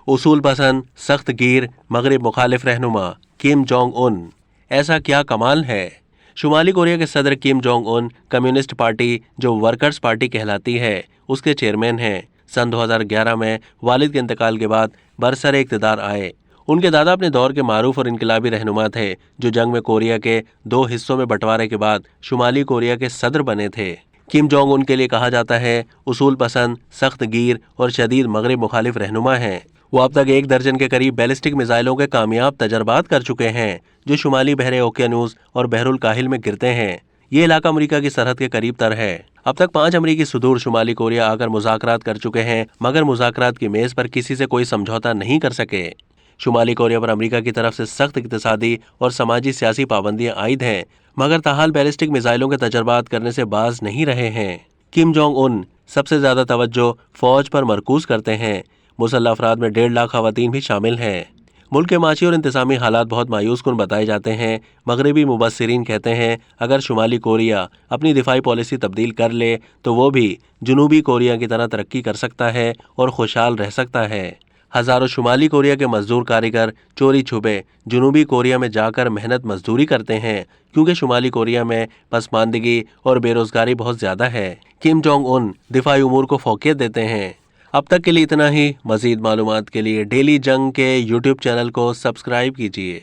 اصول پسند سخت گیر مغرب مخالف رہنما کم جونگ ان، ایسا کیا کمال ہے۔ شمالی کوریا کے صدر Kim Jong Un communist party جو ورکرز پارٹی کہلاتی ہے اس کے چیئرمین ہیں۔ سن 2011 میں والد کے انتقال کے بعد برسر اقتدار آئے۔ ان کے دادا اپنے دور کے معروف اور انقلابی رہنما تھے جو جنگ میں کوریا کے 2 حصوں میں بٹوارے کے بعد شمالی کوریا کے صدر بنے تھے۔ کم جونگ ان کے لیے کہا جاتا ہے اصول پسند سخت گیر اور شدید مغرب مخالف رہنما ہیں۔ وہ اب تک 1 درجن کے قریب بیلسٹک میزائلوں کے کامیاب تجربات کر چکے ہیں جو شمالی بحر اوقیانوس اور بحر الکاہل میں گرتے ہیں۔ یہ علاقہ امریکہ کی سرحد کے قریب تر ہے۔ اب تک 5 امریکی صدور شمالی کوریا آ کر مذاکرات کر چکے ہیں مگر مذاکرات کی میز پر کسی سے کوئی سمجھوتا نہیں کر سکے۔ شمالی کوریا پر امریکہ کی طرف سے سخت اقتصادی اور سماجی سیاسی پابندیاں عائد ہیں مگر تاحال بیلسٹک میزائلوں کے تجربات کرنے سے باز نہیں رہے ہیں۔ کم جونگ ان سب سے زیادہ توجہ فوج پر مرکوز کرتے ہیں۔ مسلح افراد میں 1.5 لاکھ خواتین بھی شامل ہیں۔ ملک کے معاشی اور انتظامی حالات بہت مایوس کن بتائے جاتے ہیں۔ مغربی مبصرین کہتے ہیں اگر شمالی کوریا اپنی دفاعی پالیسی تبدیل کر لے تو وہ بھی جنوبی کوریا کی طرح ترقی کر سکتا ہے اور خوشحال رہ سکتا ہے۔ ہزاروں شمالی کوریا کے مزدور کاریگر چوری چھپے جنوبی کوریا میں جا کر محنت مزدوری کرتے ہیں کیونکہ شمالی کوریا میں پسماندگی اور بے روزگاری بہت زیادہ ہے۔ کم جونگ ان دفاعی امور کو فوقیت دیتے ہیں۔ اب تک کے لیے اتنا ہی۔ مزید معلومات کے لیے ڈیلی جنگ کے یوٹیوب چینل کو سبسکرائب کیجیے۔